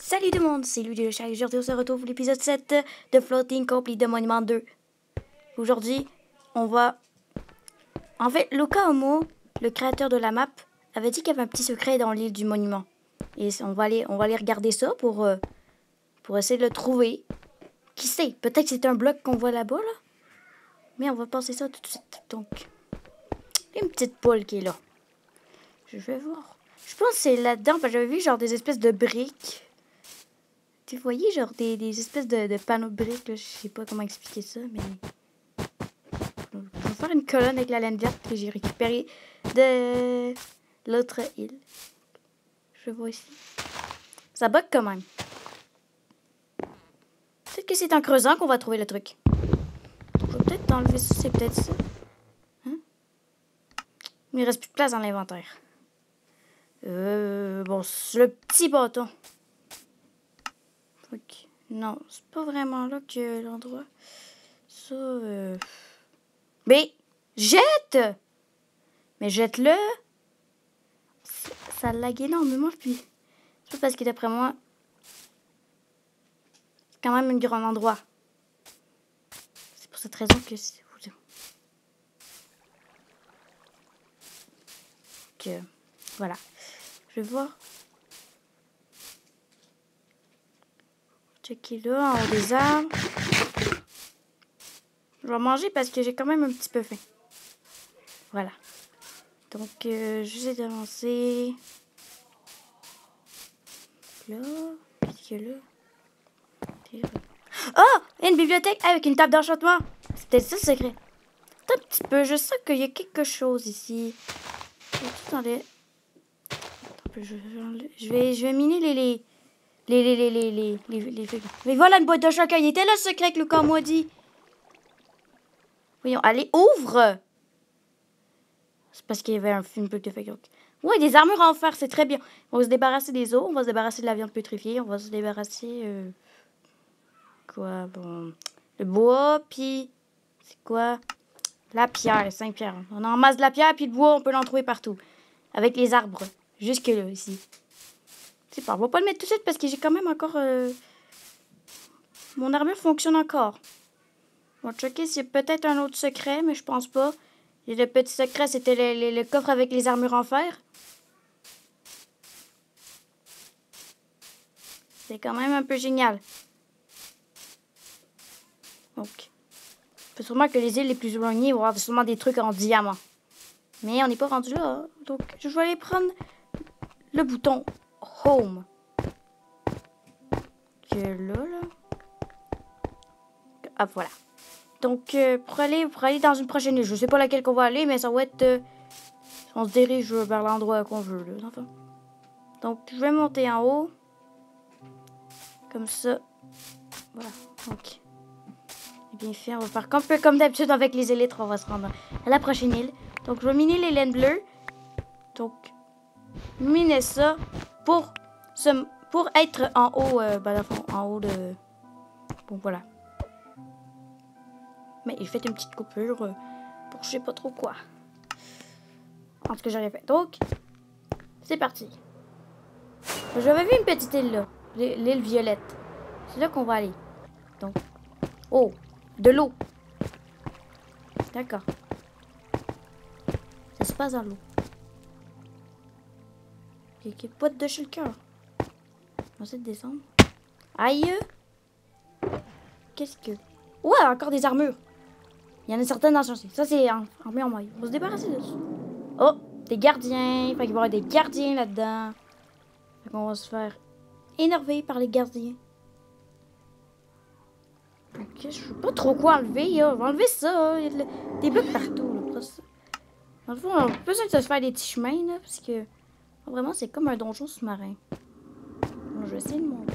Salut tout le monde, c'est Louis de Chat. Aujourd'hui, on se retrouve pour l'épisode 7 de Floating Complete de Monument 2. Aujourd'hui, on va... En fait, Luca Homo, le créateur de la map, avait dit qu'il y avait un petit secret dans l'île du monument. Et on va aller regarder ça pour essayer de le trouver. Qui sait, peut-être que c'est un bloc qu'on voit là-bas, là. Mais on va passer ça tout de suite. Donc, il y a une petite poule qui est là. Je vais voir. Je pense que c'est là-dedans, parce que j'avais vu genre des espèces de briques. Tu voyais genre des espèces de panneaux de briques, là. Je sais pas comment expliquer ça, mais... Je vais faire une colonne avec la laine verte que j'ai récupérée de l'autre île. Je vois ici. Ça bug quand même. Peut-être que c'est en creusant qu'on va trouver le truc. Je vais peut-être enlever ça, c'est peut-être ça. Hein? Il ne reste plus de place dans l'inventaire. Bon, c'est le petit bâton. Ok. Non, c'est pas vraiment là que l'endroit. Ça, Mais, jette! Mais jette-le! Ça lag énormément, puis... C'est pas parce que d'après moi... C'est quand même un grand endroit. C'est pour cette raison que... Que... Voilà. Je vais voir... Checker là, en haut des arbres. Je vais manger parce que j'ai quand même un petit peu faim. Voilà. Donc, j'essaie d'avancer. Là. Qu'est-ce qu'il y a là? Oh! Une bibliothèque avec une table d'enchantement. C'est peut-être ça le secret. Attends un petit peu. Je sens qu'il y a quelque chose ici. Attendez. Je vais miner les mais voilà une boîte de chocolat. Il était là le secret que Luca m'a dit. Voyons, allez, ouvre! C'est parce qu'il y avait une boîte de fake. Ouais, des armures en fer, c'est très bien. On va se débarrasser des os, on va se débarrasser de la viande pétrifiée, on va se débarrasser... Quoi, bon... Le bois, puis... C'est quoi? La pierre, 5 pierres. On en masse de la pierre, puis le bois, on peut l'en trouver partout. Avec les arbres. Jusque là, ici. C'est pas, on va pas le mettre tout de suite parce que j'ai quand même encore... Mon armure fonctionne encore. On va checker s'il y a peut-être un autre secret, mais je pense pas. Et le petit secret, c'était le coffre avec les armures en fer. C'est quand même un peu génial. Donc, peut sûrement que les îles les plus éloignées vont avoir sûrement des trucs en diamant. Mais on n'est pas rendu là. Hein. Donc, je vais aller prendre le bouton Home. Que là. Ah, voilà. Donc, pour aller dans une prochaine île, je sais pas laquelle qu'on va aller, mais ça va être... on se dirige vers l'endroit qu'on veut, là, enfin. Donc, je vais monter en haut. Comme ça. Voilà. Donc, bien fait, on va faire un peu comme d'habitude avec les élytres, on va se rendre à la prochaine île. Donc, je vais miner les laines bleues. Donc, miner ça pour être en haut, en haut de... Bon, voilà. Mais il fait une petite coupure pour je sais pas trop quoi. En tout cas, j'aurais fait. Donc, c'est parti. J'avais vu une petite île là. L'île violette. C'est là qu'on va aller. Donc, oh, de l'eau. D'accord. Ça se passe dans l'eau. Il y a pas de chez le cœur. On va essayer de descendre. Aïe. Qu'est-ce que... Ouais, encore des armures. Il y en a certaines dans ce sens. Ça, c'est armure en maille. On va se débarrasser de ça. Oh, des gardiens. Il va y avoir des gardiens là-dedans. On va se faire énerver par les gardiens. Ok, je sais pas trop quoi enlever. Là. On va enlever ça. Il y a des blocs partout. Là, ça. Dans le fond, on a besoin de se faire des petits chemins. Là, parce que vraiment, c'est comme un donjon sous-marin. Bon, je vais essayer de monter.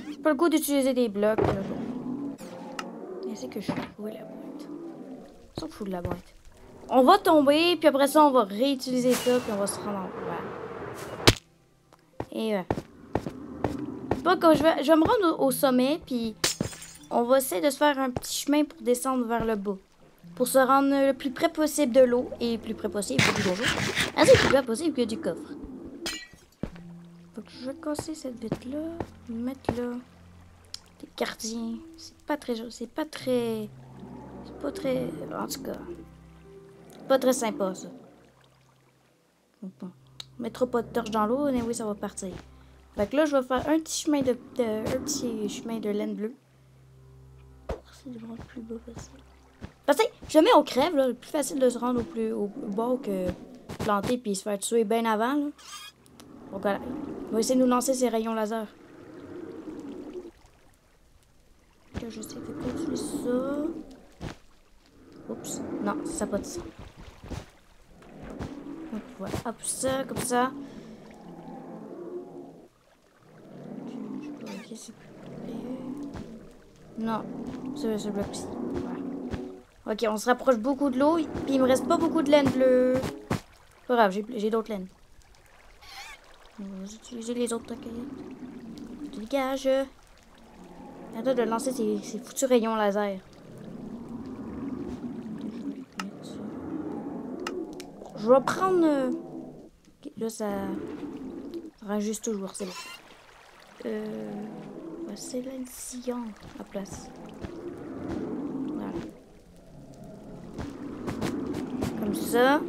J'ai pas le goût d'utiliser des blocs. Là. Qu'est-ce que je fais? Où est la boîte? On s'en fout de la boîte. On va tomber, puis après ça, on va réutiliser ça, puis on va se rendre en bas. Et bon, quand je vais me rendre au sommet, puis on va essayer de se faire un petit chemin pour descendre vers le bas. Pour se rendre le plus près possible de l'eau, et plus près possible du donjon. Ah, c'est le plus près possible que du coffre. Donc, je vais casser cette vitre-là. Mettre là. Des gardiens. C'est pas très... C'est pas très... C'est pas très... En tout cas... Pas très sympa, ça. Donc, bon. On mettra pas de torche dans l'eau, mais oui, ça va partir. Fait que là, je vais faire un petit chemin de laine bleue. C'est le plus bas possible. Parce que jamais on crève, là. Le plus facile de se rendre au bas que planter puis se faire tuer bien avant, là. Donc voilà. On va essayer de nous lancer ces rayons laser. Là, j'essaie de continuer ça. Oups. Non, ça n'a pas de sens. Donc voilà. Hop, ça, comme ça. Ok, c'est... Non, ce bloc-ci. Voilà. Ok, on se rapproche beaucoup de l'eau. Puis il me reste pas beaucoup de laine bleue. Pas grave, j'ai d'autres laines. On va utiliser les autres cahiers. Dégage. Arrête de lancer ces foutus rayons laser. Je vais prendre... Ok, là, ça rajuste toujours, c'est bon. C'est là ici, à place. Voilà. Comme ça.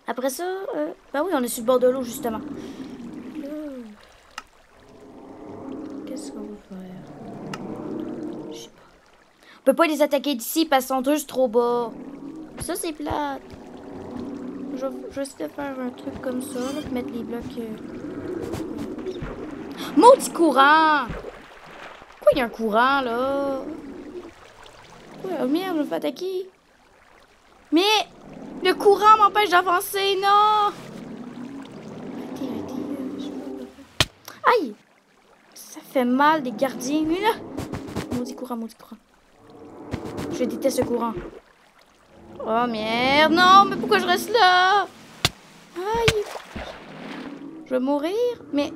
Après ça, bah oui, on est sur le bord de l'eau, justement. Là, qu'est-ce qu'on va faire? Je sais pas. On peut pas les attaquer d'ici parce qu'ils sont tous trop bas. Ça, c'est plate. Je vais essayer de faire un truc comme ça, là, pour mettre les blocs... Maudit courant! Pourquoi il y a un courant, là? Oh merde, je me fais attaquer. Mais le courant m'empêche d'avancer, non! Arrêtez. Aïe! Ça fait mal, des gardiens. Mais là! Maudit courant. Je déteste ce courant. Oh merde, non, mais pourquoi je reste là? Aïe! Je vais mourir, mais...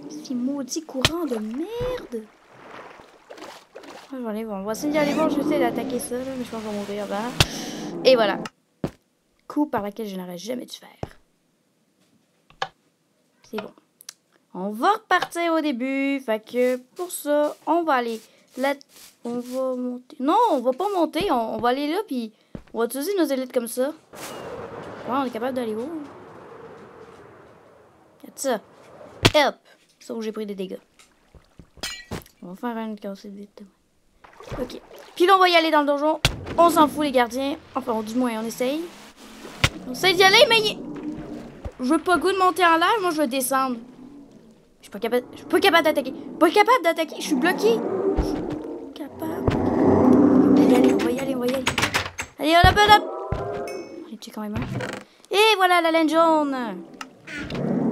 Ces maudits courants de merde! On va essayer d'y aller voir, je vais essayer d'attaquer ça, là, mais je pense qu'on va mourir là. Et voilà. Coup par laquelle je n'aurais jamais dû faire. C'est bon. On va repartir au début. Fait que pour ça, on va aller là. On va monter. Non, on va pas monter. On va aller là, puis on va utiliser nos élites comme ça. Ouais, on est capable d'aller où? Regarde ça. Help! Sauf que j'ai pris des dégâts. On va faire une cassée vite. Ok. Puis là, on va y aller dans le donjon. On s'en fout, les gardiens. Enfin, du moins, on essaye. On essaye d'y aller, mais... Je veux pas le goût de monter en l'air. Moi, je veux descendre. Je suis pas capable d'attaquer. Pas capable d'attaquer. Je suis bloqué. Je suis pas capable. Allez, on va y aller. Allez, hop. On est quand même un. Et voilà, la laine jaune.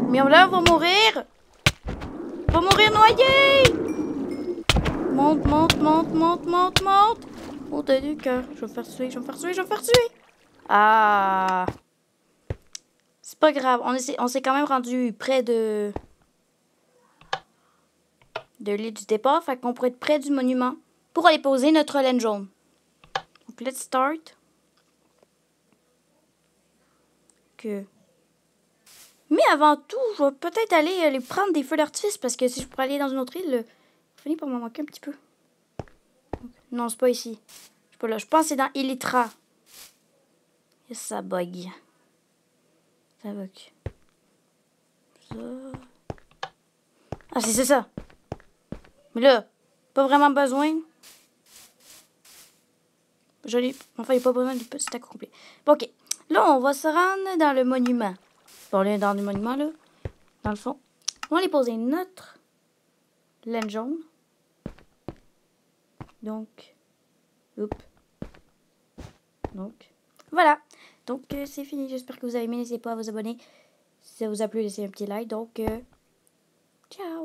Mais là, on va mourir. On va mourir noyé. Monte. Oh, t'as du cœur. Je vais me faire tuer. Ah. C'est pas grave. On s'est quand même rendu près de l'île du départ. Fait qu'on pourrait être près du monument pour aller poser notre laine jaune. Donc, let's start. Mais avant tout, je vais peut-être aller prendre des feux d'artifice parce que si je pourrais aller dans une autre île, je finis par m'en manquer un petit peu. Non, c'est pas ici. Je suis pas là. Je pense que c'est dans Elytra. Et ça bug. Ça. Ah, c'est ça. Mais là, pas vraiment besoin. Enfin, il n'y a pas besoin du petit accompli. Bon, ok. Là, on va se rendre dans le monument. Bon, là, dans le monument, là. Dans le fond. On va aller poser notre laine jaune. Donc. Voilà. Donc, c'est fini. J'espère que vous avez aimé. N'hésitez pas à vous abonner. Si ça vous a plu, laissez un petit like. Donc, ciao.